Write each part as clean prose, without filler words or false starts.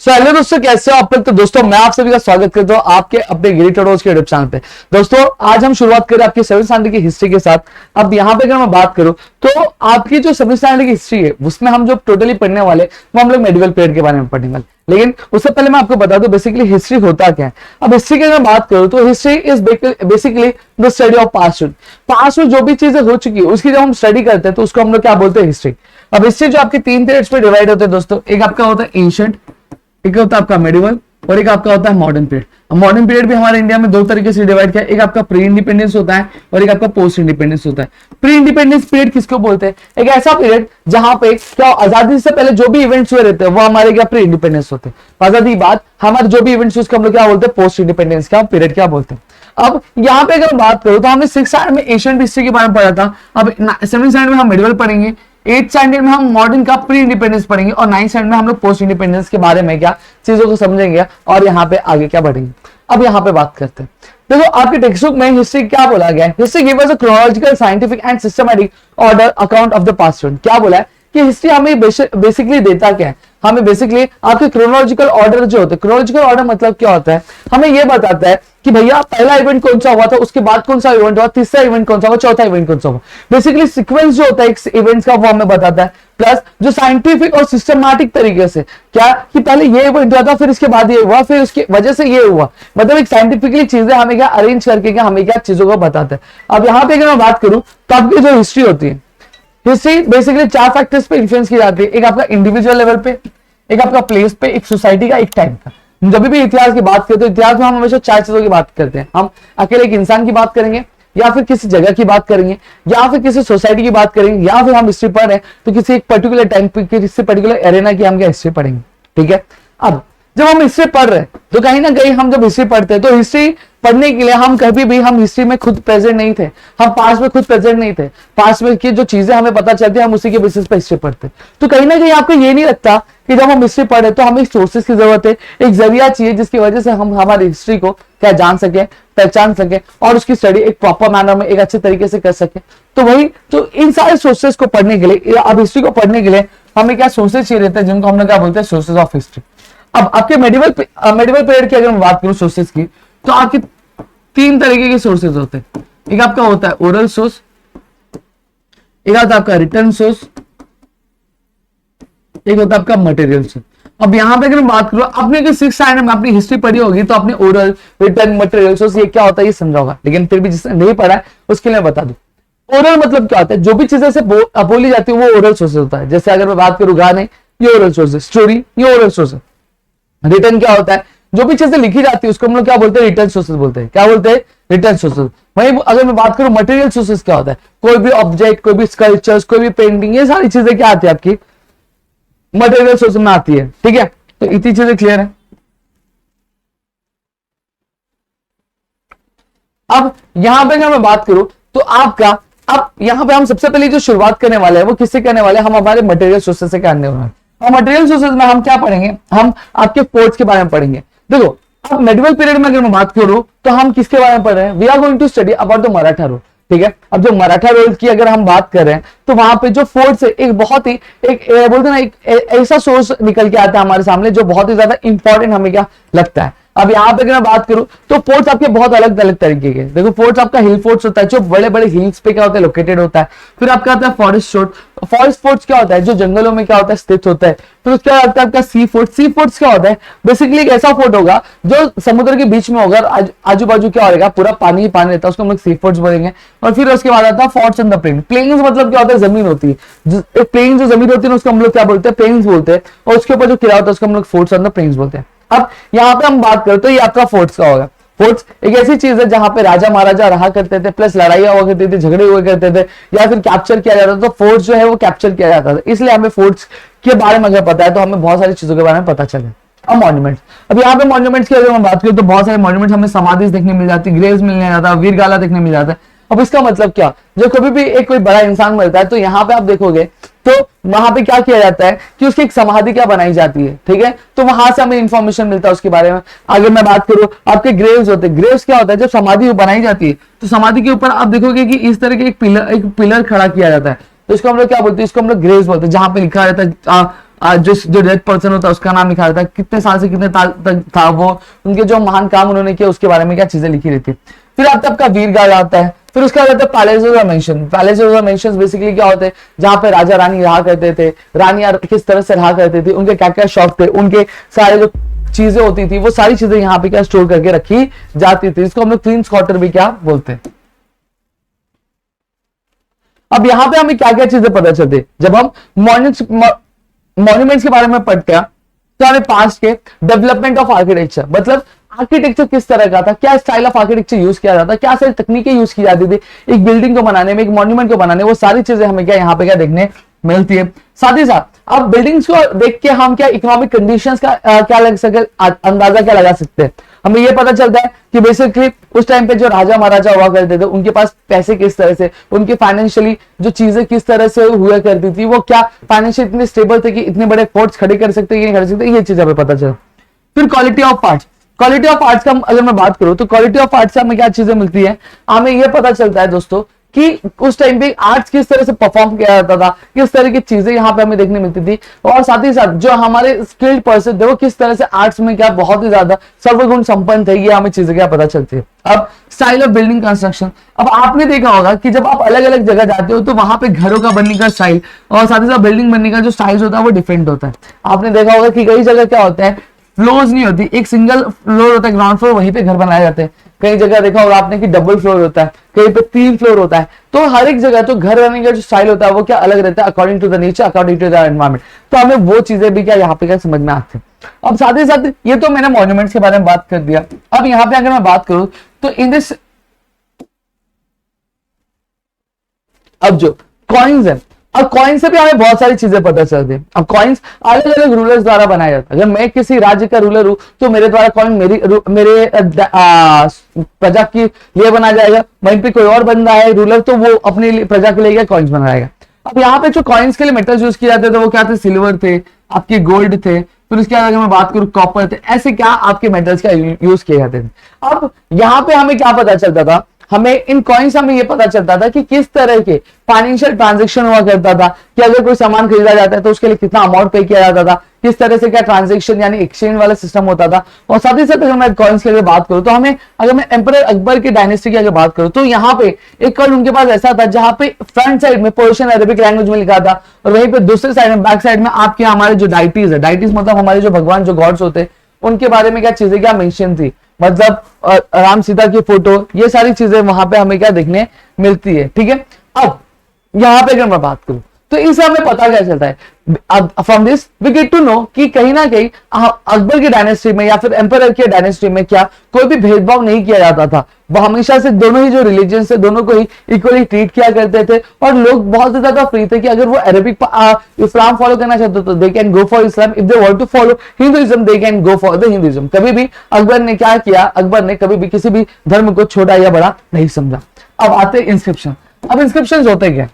Hello दोस्तों, कैसे हो आप लोग। तो दोस्तों मैं आप सभी का स्वागत करता हूँ आपके अपने गिरी टोडोज के यूट्यूब चैनल पे। दोस्तों आज हम शुरुआत करें आपकी 7th स्टैंडर्ड की हिस्ट्री के साथ। अब यहाँ पे अगर मैं बात करूँ तो आपकी जो 7th स्टैंडर्ड की हिस्ट्री है उसमें हम जो टोटली पढ़ने वाले वो हम लोग मेडिवल पीरियड के बारे में पढ़ने वाले। लेकिन उससे पहले मैं आपको बता दूं बेसिकली हिस्ट्री होता क्या है। अब हिस्ट्री की अगर बात करूं तो history is basically the study of past में जो भी चीजें हो चुकी है उसकी जब हम स्टडी करते हैं तो उसको हम लोग क्या बोलते हैं, हिस्ट्री। अब हिस्ट्री जो आपके 3 पीरियड्स में डिवाइड होते हैं दोस्तों, एक आपका होता है एंशिएंट, एक होता है आपका मेडिवल और एक आपका होता है मॉडर्न पीरियड। मॉडर्न पीरियड भी हमारे इंडिया में 2 तरीके से डिवाइड किया है, एक आपका प्री इंडिपेंडेंस होता है और एक आपका पोस्ट इंडिपेंडेंस होता है। प्री इंडिपेंडेंस पीरियड किसको बोलते हैं? एक ऐसा पीरियड जहां पे क्या आजादी से पहले जो भी इवेंट्स हुए रहते हैं वो हमारे क्या प्री इंडिपेंडेंस होते हैं। आजादी के बाद हमारे जो भी इवेंट्स उसको हम लोग क्या बोलते हैं, पोस्ट इंडिपेंडेंस का पीरियड क्या बोलते हैं। अब यहाँ पे अगर बात करो तो हमने 6th स्टैंडर्ड में एशियन हिस्ट्री के बारे में पढ़ा था। अब 7th स्टैंडर्ड में हम मेडिवल पढ़ेंगे, 8th स्टैंडर्ड में हम मॉडर्न का प्री इंडिपेंडेंस पढ़ेंगे और 9th स्टैंडर्ड में हम लोग पोस्ट इंडिपेंडेंस के बारे में क्या चीजों को समझेंगे और यहाँ पे आगे क्या बढ़ेंगे। अब यहाँ पे बात करते हैं। देखो आपके टेक्स्ट बुक में हिस्ट्री क्या बोला गया है, history give us a chronological scientific and systematic order account of the past. क्या बोला है कि हिस्ट्री हमें बेसिकली देता क्या है, हमें बेसिकली आपके क्रोनोलॉजिकल ऑर्डर जो होते हैं। क्रोनोलॉजिकल ऑर्डर मतलब क्या होता है, हमें यह बताता है कि भैया पहला इवेंट कौन सा हुआ था, उसके बाद कौन सा इवेंट हुआ, तीसरा इवेंट कौन सा हुआ, चौथा इवेंट कौन सा हुआ। बेसिकली सीक्वेंस जो होता है इवेंट्स का वो हमें बताता है। प्लस जो साइंटिफिक और सिस्टमैटिक तरीके से क्या कि पहले ये इवेंट हुआ था, फिर इसके बाद ये हुआ, फिर उसकी वजह से ये हुआ, मतलब एक साइंटिफिकली चीजें हमें क्या अरेंज करके क्या हमें क्या चीजों को बताता है। अब यहाँ पे अगर मैं बात करूं तो आपकी जो हिस्ट्री होती है, हिस्ट्री बेसिकली 4 फैक्टर्स पे इन्फ्लुएंस की जाती है। एक आपका इंडिविजुअल लेवल पे, एक आपका प्लेस पे, एक सोसाइटी का, एक टाइम का। जब भी इतिहास की बात करते हैं तो इतिहास में हम हमेशा 4 चीजों की बात करते हैं। हम अकेले एक इंसान की बात करेंगे, या फिर किसी जगह की बात करेंगे, या फिर किसी सोसाइटी की बात करेंगे, या फिर हम हिस्ट्री पढ़ रहे हैं तो किसी एक पर्टिकुलर टाइम पे किसी पर्टिकुलर एरेना की हम क्या हिस्ट्री पढ़ेंगे। ठीक है। अब जब हम हिस्ट्री पढ़ रहे हैं तो कहीं ना कहीं हम जब हिस्ट्री पढ़ते हैं तो हिस्ट्री पढ़ने के लिए हम कभी भी हम हिस्ट्री में खुद प्रेजेंट नहीं थे, हम पास्ट में खुद प्रेजेंट नहीं थे। पास्ट में की जो चीजें हमें पता चलती है हम उसी के बेसिस पर हिस्ट्री पढ़ते हैं। तो कहीं ना कहीं आपको ये नहीं लगता कि जब हम हिस्ट्री पढ़े तो हमें सोर्सेस की जरूरत है, एक जरिया चाहिए जिसकी वजह से हम हमारी हिस्ट्री को क्या जान सके, पहचान सके और उसकी स्टडी एक प्रॉपर मैनर में एक अच्छे तरीके से कर सके। तो वही तो इन सारे सोर्सेस को पढ़ने के लिए, अब हिस्ट्री को पढ़ने के लिए हमें क्या सोर्सेस चाहिए रहते हैं जिनको हम लोग क्या बोलते हैं, सोर्सेज ऑफ हिस्ट्री। अब आपके मेडिवल पीरियड की अगर मैं बात करूं सोर्सेज की तो आपके 3 तरीके के सोर्सेज होते हैं। एक आपका होता है ओरल सोर्स, एक आता है आपका रिटर्न सोर्स, एक होता है आपका मटेरियल सोर्स। अब यहां पे अगर मैं बात करूं, आपने 6th स्टैंडर्ड में अपनी हिस्ट्री पढ़ी होगी तो आपने ओरल, रिटर्न, मटेरियल सोर्स ये क्या होता है ये समझा होगा। लेकिन फिर भी जिसने नहीं पढ़ा है उसके लिए बता दूं, ओरल मतलब क्या होता है, जो भी चीजें से बोली जाती है वो ओरल सोर्स होता है। जैसे अगर मैं बात करूं गाने, ये ओरल सोर्स है, स्टोरी ये ओरल सोर्स है। रिटर्न क्या होता है, जो भी चीजें लिखी जाती है उसको हम लोग क्या बोलते हैं, रिटर्न सोर्सेज बोलते हैं। क्या बोलते हैं, रिटर्न सोर्सेज। वहीं अगर मैं बात करूं मटेरियल सोर्सेज क्या होता है, कोई भी ऑब्जेक्ट, कोई भी स्कल्पचर्स, कोई भी पेंटिंग, ये सारी चीजें क्या आती है आपकी मटेरियल सोर्स में आती है। ठीक है, तो इतनी चीजें क्लियर है। अब यहां पे अगर मैं बात करूं तो आपका अब यहां पे हम सबसे पहले जो शुरुआत करने वाले हैं वो किससे करने वाले हैं, हम हमारे मटेरियल सोर्सेज से करने वाले हैं। और मटेरियल सोर्सेज में हम क्या पढ़ेंगे, हम आपके फोर्ट्स के बारे में पढ़ेंगे। देखो अब मेडिवल पीरियड में अगर मैं बात करूं तो हम किसके बारे में पढ़ रहे हैं, we are going to study about the Maratha rule. ठीक है। अब जो मराठा रूल की अगर हम बात कर रहे हैं तो वहां पे जो फोर्ट्स है एक बहुत ही एक बोलते ना एक ऐसा सोर्स निकल के आता है हमारे सामने जो बहुत ही ज्यादा इंपॉर्टेंट हमें क्या लगता है। अब यहाँ पे अगर मैं बात करूं तो फोर्ट्स आपके बहुत अलग अलग तरीके के। देखो फोर्ट्स आपका हिल फोर्ट्स होता है जो बड़े बड़े हिल्स पे क्या होता है लोकेटेड होता है। फिर आपका आता है फॉरेस्ट फोर्ट। फॉरेस्ट फोर्ट्स क्या होता है, जो जंगलों में क्या होता है स्थित होता है। फिर उसके बाद आता है आपका सी फोर्ट। सी फोर्ट्स क्या होता है, बेसिकली एक ऐसा फोर्ट होगा जो समुद्र के बीच में होगा, आजू बाजू क्या होगा पूरा पानी ही पानी रहता है, उसको हम लोग सी फोर्ट्स बोलेंगे। और फिर उसके बाद आता है forts in the plain. Plains मतलब क्या होता है, जमीन होती है, एक प्लेन जो जमीन होती है उसको हम लोग क्या बोलते हैं, प्लेन्स बोलते हैं। और उसके ऊपर जो किला होता है उसको हम लोग फोर्ट्स ऑन द प्लेन्स बोलते हैं। अब यहाँ पे हम बात करें तो ये आपका फोर्ट्स का होगा। फोर्ट्स एक ऐसी चीज है जहां पे राजा महाराजा रहा करते थे, प्लस लड़ाइयां हुआ करती थी, झगड़े हुए करते थे, या फिर कैप्चर किया जाता था। तो फोर्ट्स जो है वो कैप्चर किया जाता था, इसलिए हमें फोर्ट्स के बारे में अगर पता है तो हमें बहुत सारी चीजों के बारे में पता चले। अब मॉन्यूमेंट्स, अब यहाँ पे मॉन्यूमेंट्स की अगर हम बात करें तो बहुत सारे मॉन्यूमेंट्स हमें समाधि देखने मिल जाती है, ग्रेव्स मिलने जाता है, वीरगाला देखने मिल जाता है। अब इसका मतलब क्या, जब कभी भी एक कोई बड़ा इंसान मरता है तो यहाँ पे आप देखोगे तो वहां पे क्या किया जाता है कि उसकी एक समाधि क्या बनाई जाती है। ठीक है, तो वहां से हमें इंफॉर्मेशन मिलता है उसके बारे में। अगर मैं बात करूं आपके ग्रेव्स होते हैं, ग्रेव्स क्या होता है, जब समाधि बनाई जाती है तो समाधि के ऊपर आप देखोगे कि इस तरह के एक पिलर खड़ा किया जाता है। तो इसको हम लोग क्या बोलते हैं, इसको हम लोग ग्रेव्स बोलते हैं, जहां पे लिखा रहता है जो डेड पर्सन होता है उसका नाम लिखा रहता है, कितने साल से कितने साल तक था वो, उनके जो महान काम उन्होंने किया उसके बारे में क्या चीजें लिखी रहती है। फिर आता आपका वीरगाल आता है, फिर उसका आता है पैलेसेस और मेंशन। पैलेसेस और मेंशंस बेसिकली क्या होते हैं, जहां पे राजा रानी रहा करते थे, रानियां किस तरह से रहा करती थी, उनके क्या क्या शौक थे, उनके सारे जो चीजें होती थी वो सारी चीजें यहाँ पे क्या स्टोर करके रखी जाती थी। इसको हम लोग क्वींस क्वार्टर भी क्या बोलते हैं। अब यहाँ पे हमें क्या क्या चीजें पता चलती है, जब हम मॉन्यूमेंट्स के बारे में पढ़ते हैं तो हमें पास्ट के डेवलपमेंट ऑफ आर्किटेक्चर, मतलब आर्किटेक्चर किस तरह का था, क्या स्टाइल ऑफ आर्किटेक्चर यूज किया जाता, क्या सारी तकनीकें यूज की जाती थी एक बिल्डिंग को बनाने में, एक मॉन्यूमेंट को बनाने, वो सारी चीजें हमें क्या यहाँ पे क्या देखने मिलती है। साथ ही साथ अब बिल्डिंग्स को देख के हम क्या इकोनॉमिक कंडीशंस का क्या लग सके अंदाजा क्या लगा सकते हैं। हमें ये पता चलता है कि बेसिकली उस टाइम पे जो राजा महाराजा हुआ करते थे उनके पास पैसे किस तरह से, उनके फाइनेंशियली जो चीजें किस तरह से हुआ करती थी, वो क्या फाइनेंशियल इतने स्टेबल थे कि इतने बड़े फोर्ट्स खड़े कर सकते कि नहीं कर सकते, ये चीज हमें पता चला। फिर quality of parts, quality of arts का अगर मैं बात करूं तो क्वालिटी ऑफ आर्ट्स से हमें क्या चीजें मिलती है, हमें यह पता चलता है दोस्तों कि उस टाइम पे आर्ट्स किस तरह से परफॉर्म किया जाता था, किस तरह की चीजें यहाँ पे हमें देखने मिलती थी, और साथ ही साथ जो हमारे स्किल्ड पर्सन थे वो किस तरह से आर्ट्स में क्या बहुत ही ज्यादा सर्वगुण संपन्न थे, ये हमें चीजें क्या पता चलती है। अब स्टाइल ऑफ बिल्डिंग कंस्ट्रक्शन, अब आपने देखा होगा कि जब आप अलग अलग जगह जाते हो तो वहां पे घरों का बनने का स्टाइल और साथ ही साथ बिल्डिंग बनने का जो स्टाइल होता है वो डिफरेंट होता है। आपने देखा होगा कि कई जगह क्या होता है, फ्लोर्स नहीं होती, एक सिंगल फ्लोर होता है, ग्राउंड फ्लोर, वहीं पे घर बनाए जाते हैं। कई जगह देखा होगा आपने कि डबल फ्लोर होता है, कहीं पे 3 फ्लोर होता है। तो हर एक जगह तो घर बनाने का जो स्टाइल होता है वो क्या अलग रहता है according to the nature, according to the environment. तो हमें वो चीजें भी क्या यहाँ पे क्या समझ में आती है। अब साथ ही साथ ये तो मैंने मॉन्यूमेंट्स के बारे में बात कर दिया। अब यहाँ पे अगर मैं बात करूं तो इन दिस, अब जो कॉइन्स है, अब कॉइन से भी हमें बहुत सारी चीजें पता चलती है। अब कॉइन्स अलग अलग रूलर्स द्वारा बनाया जाता है। अगर मैं किसी राज्य का रूलर हूं तो मेरे द्वारा कॉइन मेरे प्रजा के लिए बनाया जाएगा, वहीं पे कोई और बंदा है रूलर तो वो अपने लिए प्रजा के लिए कॉइन्स बनाएगा। अब यहाँ पे जो कॉइन्स के लिए मेटल्स यूज किए जाते थे वो क्या थे, सिल्वर थे, आपके गोल्ड थे, फिर उसके बाद अगर मैं बात करूं कॉपर थे, ऐसे क्या आपके मेटल्स का यूज किए जाते थे। अब यहाँ पे हमें क्या पता चलता था, हमें इन कॉइन्स हमें यह पता चलता था कि किस तरह के फाइनेंशियल ट्रांजैक्शन हुआ करता था, कि अगर कोई सामान खरीदा जाता है तो उसके लिए कितना अमाउंट पे किया जाता था, किस तरह से क्या ट्रांजैक्शन यानी एक्सचेंज वाला सिस्टम होता था। और साथ ही साथ अगर मैं कॉइन्स की अगर बात करूं तो हमें, अगर मैं एम्परर अकबर की डायनेस्टी की अगर बात करूं तो यहाँ पे एक कॉइन उनके पास ऐसा था जहां पे फ्रंट साइड में पर्शियन अरेबिक लैंग्वेज में लिखा था, और वहीं पे दूसरे साइड में बैक साइड में आपके हमारे जो डाइटीज है, डाइटीज मतलब हमारे जो भगवान जो गॉड्स होते हैं उनके बारे में क्या चीजें क्या मेंशन थी, मतलब राम सीता की फोटो, ये सारी चीजें वहां पे हमें क्या देखने मिलती है। ठीक है, अब यहां पे अगर मैं बात करूं तो इससे हमें पता क्या चलता है, from this we get to know कि कहीं ना कहीं अकबर की डायनेस्टी में या फिर एम्परर की डायनेस्टी में क्या कोई भी भेदभाव नहीं किया जाता था। वो हमेशा से दोनों ही जो रिलीजन से दोनों को ही इक्वली ट्रीट किया करते थे, और लोग बहुत ज्यादा फ्री थे कि अगर वो अरेबिक इस्लाम फॉलो करना चाहते तो they can go for Islam, if they want to follow Hinduism they can go for the Hinduism. कभी भी अकबर ने क्या किया, अकबर ने कभी भी किसी भी धर्म को छोटा या बड़ा नहीं समझा। अब आते इंस्क्रिप्शन। अब इंस्क्रिप्शन होते क्या,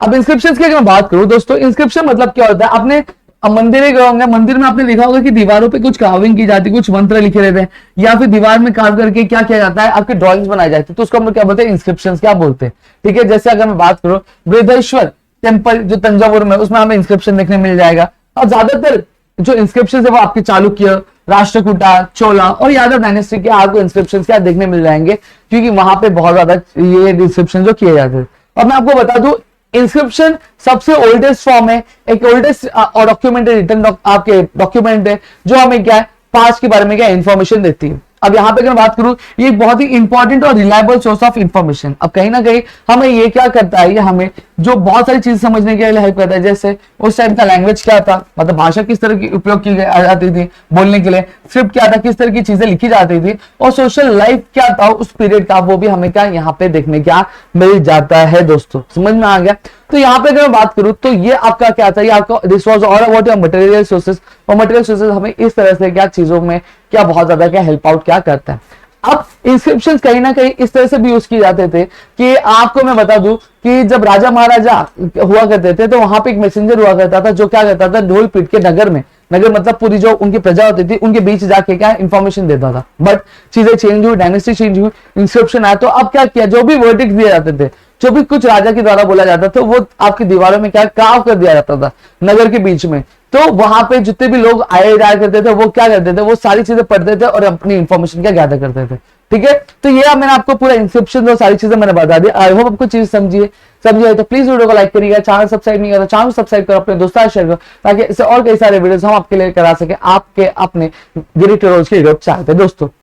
अब इंस्क्रिप्शंस की अगर मैं बात करूं दोस्तों, इंस्क्रिप्शन मतलब क्या होता है, आपने मंदिर में गए होंगे, मंदिर में आपने देखा होगा कि दीवारों पे कुछ कार्विंग की जाती है, कुछ मंत्र लिखे रहते हैं, या फिर दीवार में कार्व करके क्या किया जाता है, आपके ड्राइंग्स बनाई जाती है, तो उसको हम लोग क्या बोलते हैं, इंस्क्रिप्शंस क्या बोलते हैं। ठीक है, जैसे अगर मैं बात करूं बृहदेश्वर टेम्पल जो तंजावुर में, उसमें हमें इंस्क्रिप्शन देखने मिल जाएगा। और ज्यादातर जो इंस्क्रिप्शन है वो आपके चालुक्य, राष्ट्रकूटा, चोला और यादव डायनेस्टी के आपको इंस्क्रिप्शन क्या देखने मिल जाएंगे, क्योंकि वहां पे बहुत ज्यादा ये इंस्क्रिप्शन जो किए जाते हैं। और मैं आपको बता दूं इंस्क्रिप्शन सबसे ओल्डेस्ट फॉर्म है, एक ओल्डेस्ट और डॉक्यूमेंटेड रिटन आपके डॉक्यूमेंट है जो हमें क्या है पास्ट के बारे में क्या इंफॉर्मेशन देती है। अब यहाँ पे अगर बात करूं, ये एक बहुत ही इंपॉर्टेंट और रिलायबल सोर्स ऑफ इंफॉर्मेशन। अब कहीं ना कहीं हमें ये क्या करता है, ये हमें जो बहुत सारी चीज समझने के लिए हेल्प करता है। जैसे उस टाइम का लैंग्वेज क्या था, मतलब भाषा किस तरह की उपयोग की जाती थी बोलने के लिए, स्क्रिप्ट क्या था, किस तरह की चीजें लिखी जाती थी, और सोशल लाइफ क्या था उस पीरियड का, वो भी हमें क्या यहाँ पे देखने क्या मिल जाता है। दोस्तों समझ में आ गया। तो यहाँ पे अगर मैं बात करूं तो ये आपका क्या था, ये आपका this was all about your material sources. और मटेरियल सोर्सेज हमें इस तरह से क्या चीजों में क्या बहुत ज्यादा क्या हेल्प आउट क्या करता है। अब इंस्क्रिप्शंस कहीं ना कहीं इस तरह से भी यूज किए जाते थे कि आपको मैं बता दूं कि जब राजा महाराजा हुआ करते थे तो वहां पे एक मैसेंजर हुआ करता था जो क्या करता था, ढोल पीट के नगर में, नगर मतलब पूरी जो उनकी प्रजा होती थी उनके बीच जाके क्या इंफॉर्मेशन देता था। बट चीजें चेंज हुई, डायनेस्टी चेंज हुई, इंस्क्रिप्शन आया, तो अब क्या किया, जो भी वर्डिक्ट दिए जाते थे, जो भी कुछ राजा के द्वारा बोला जाता था वो आपकी दीवारों में क्या कार्व कर दिया जाता था नगर के बीच में। तो वहां पे जितने भी लोग आए जाया करते थे वो क्या करते थे, वो सारी चीजें पढ़ते थे और अपनी इंफॉर्मेशन क्या गैदर करते थे। ठीक है, तो ये मैंने आपको पूरा इंस्क्रिप्शन और सारी चीजें मैंने बता दी। आई होप आपको चीज समझिए तो प्लीज वीडियो को लाइक करिएगा, चैनल सब्सक्राइब नहीं करा चैनल सब्सक्राइब करो, अपने दोस्तों शेयर करो, ताकि इससे और कई सारे वीडियोस हम आपके लिए करा सके आपके अपने गिरी ट्यूटोरियल्स के यूट्यूब चैनल पे दोस्तों।